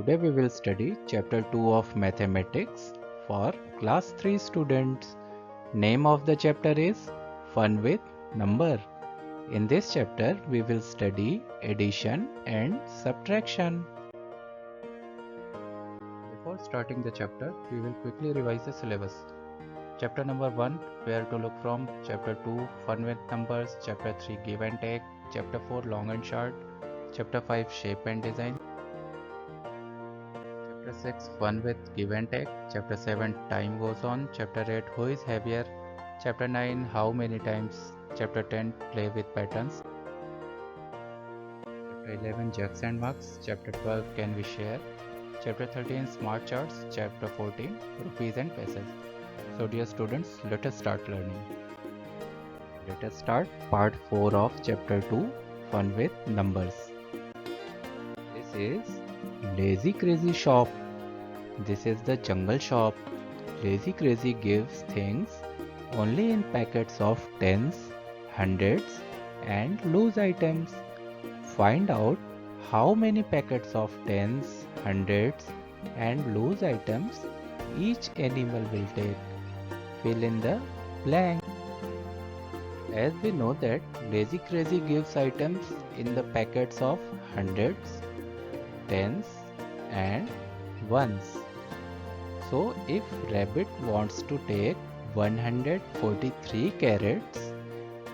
Today we will study chapter 2 of mathematics for class 3 students. Name of the chapter is Fun with Number. In this chapter we will study addition and subtraction. Before starting the chapter, we will quickly revise the syllabus. Chapter number 1, where to look from. Chapter 2, Fun with Numbers. Chapter 3, Give and Take. Chapter 4, Long and Short. Chapter 5, Shape and Design. Chapter 6, Fun with Give and Take. Chapter 7, Time Goes On. Chapter 8, Who is Heavier. Chapter 9, How Many Times. Chapter 10, Play with Patterns. Chapter 11, Jacks and Mugs. Chapter 12, Can We Share. Chapter 13, Smart Charts. Chapter 14, Rupees and Pesos. So dear students, let us start learning. Let us start part 4 of chapter 2, Fun with Numbers. This is Lazy Crazy Shop. This is the jungle shop. Lazy Crazy gives things only in packets of tens, hundreds and loose items. Find out how many packets of tens, hundreds and loose items each animal will take. Fill in the blank. As we know that Lazy Crazy gives items in the packets of hundreds, tens and ones. So if rabbit wants to take 143 carrots,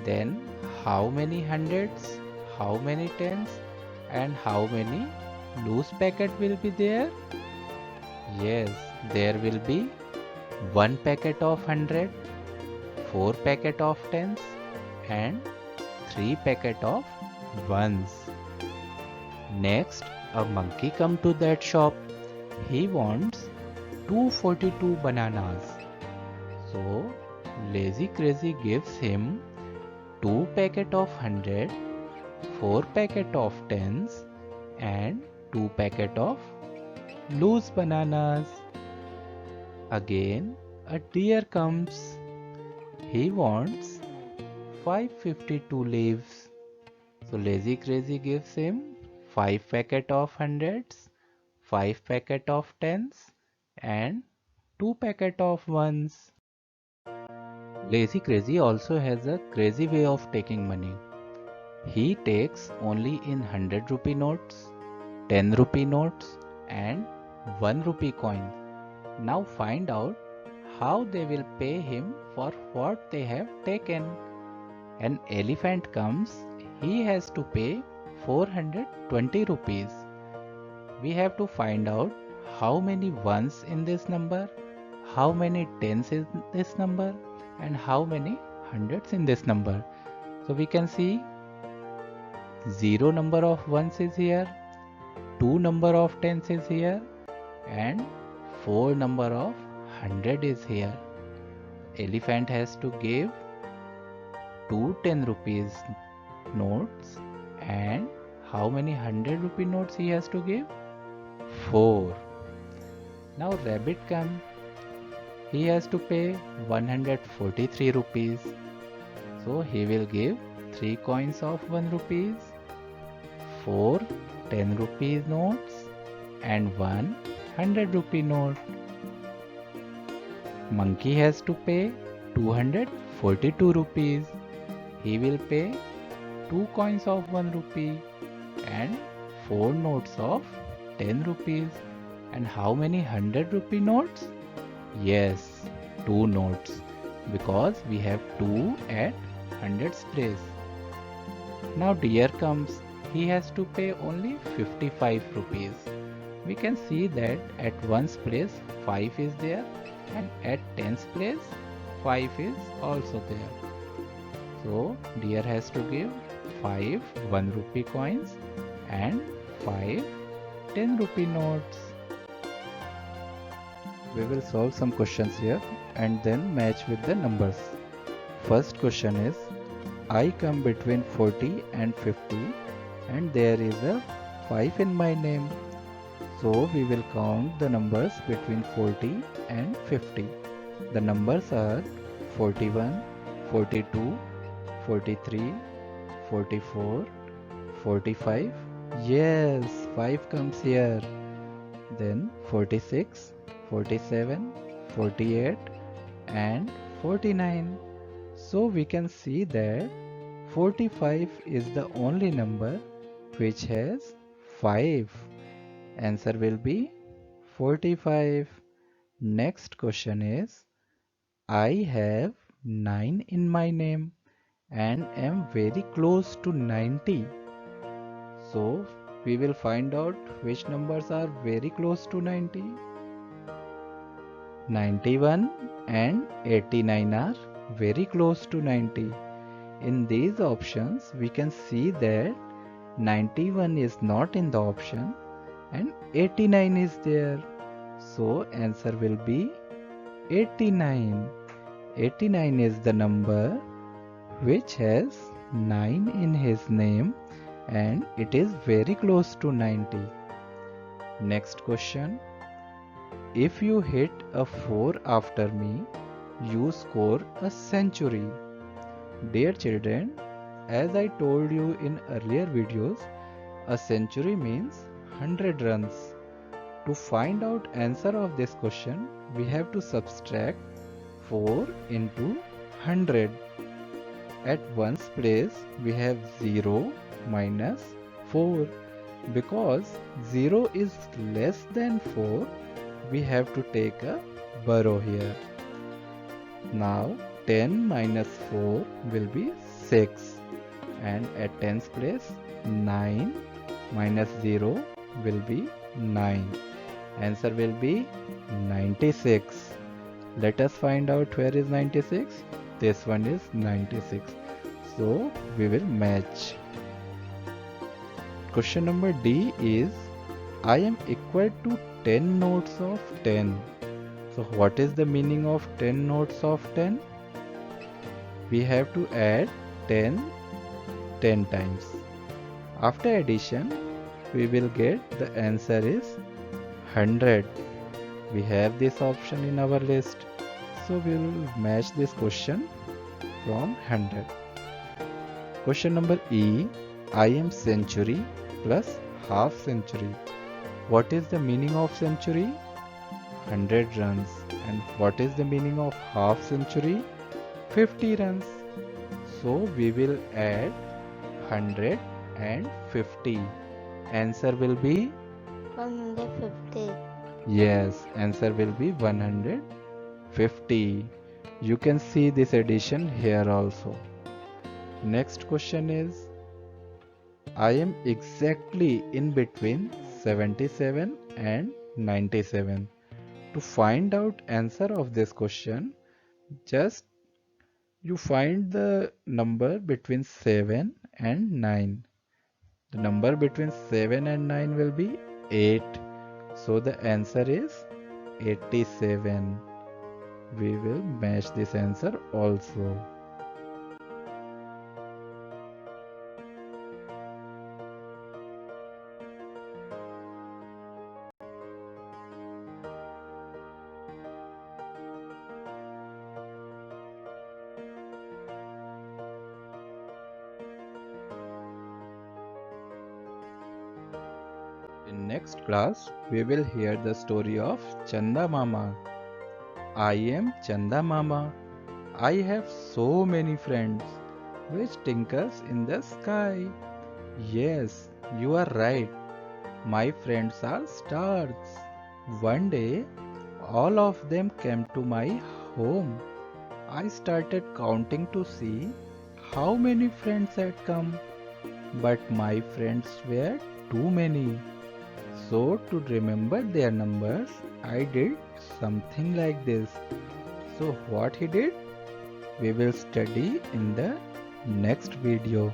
then how many hundreds, how many tens and how many loose packet will be there? Yes, there will be 1 packet of 100, 4 packet of tens and 3 packet of ones. Next, a monkey come to that shop. He wants 242 bananas. So, Lazy Crazy gives him 2 packet of 100, 4 packet of tens and 2 packet of loose bananas. Again, a deer comes. He wants 552 leaves. So Lazy Crazy gives him 5 packet of hundreds, 5 packet of tens and 2 packet of ones. Lazy Crazy also has a crazy way of taking money. He takes only in 100 rupee notes, 10 rupee notes and 1 rupee coin. Now find out how they will pay him for what they have taken. An elephant comes, he has to pay 420 rupees. We have to find out how many ones in this number, how many tens in this number and how many hundreds in this number. So we can see 0 number of ones is here, 2 number of tens is here and 4 number of 100 is here. Elephant has to give 2 10 rupees notes and how many 100 rupee notes he has to give? 4. Now rabbit come. He has to pay 143 rupees. So he will give 3 coins of 1 rupees, 4 10 rupees notes and 1 100 rupee note. Monkey has to pay 242 rupees. He will pay 2 coins of 1 rupee and 4 notes of 10 rupees. And how many 100 rupee notes? Yes, 2 notes because we have 2 at 100's place. Now deer comes. He has to pay only 55 rupees. We can see that at 1's place 5 is there and at 10's place 5 is also there. So deer has to give 5 1 rupee coins and 5 10 rupee notes. We will solve some questions here and then match with the numbers. First question is, I come between 40 and 50 and there is a 5 in my name. So we will count the numbers between 40 and 50. The numbers are 41, 42, 43, 44, 45. Yes, 5 comes here. then 46, 47, 48 and 49. So we can see that 45 is the only number which has 5. Answer will be 45. Next question is, I have 9 in my name and am very close to 90. So we will find out which numbers are very close to 90. 91 and 89 are very close to 90. In these options, we can see that 91 is not in the option and 89 is there. So answer will be 89. 89 is the number which has 9 in his name and it is very close to 90. Next question. If you hit a 4 after me, you score a century. Dear children, as I told you in earlier videos, a century means 100 runs. To find out answer of this question, we have to subtract 4 into 100. At ones place, we have 0 minus 4. Because 0 is less than 4, we have to take a borrow here. Now 10 minus 4 will be 6, and at tens place 9 minus 0 will be 9. Answer will be 96. Let us find out where is 96. This one is 96. So we will match. Question number D is, I am equal to 10 notes of 10. So what is the meaning of 10 notes of 10? We have to add 10 times. After addition, we will get the answer is 100. We have this option in our list. So we will match this question from 100. Question number E, I am century plus half century. What is the meaning of century? 100 runs. And what is the meaning of half century? 50 runs. So we will add 100 and 50. Answer will be 150. Yes, answer will be 150. You can see this addition here also. Next question is, I am exactly in between 77 and 97. To find out answer of this question, just you find the number between 7 and 9. The number between 7 and 9 will be 8. So the answer is 87. We will match this answer also. In next class, we will hear the story of Chanda Mama. I am Chanda Mama. I have so many friends, which tinkers in the sky. Yes, you are right. My friends are stars. One day, all of them came to my home. I started counting to see how many friends had come. But my friends were too many. So to remember their numbers, I did something like this. So what he did, we will study in the next video.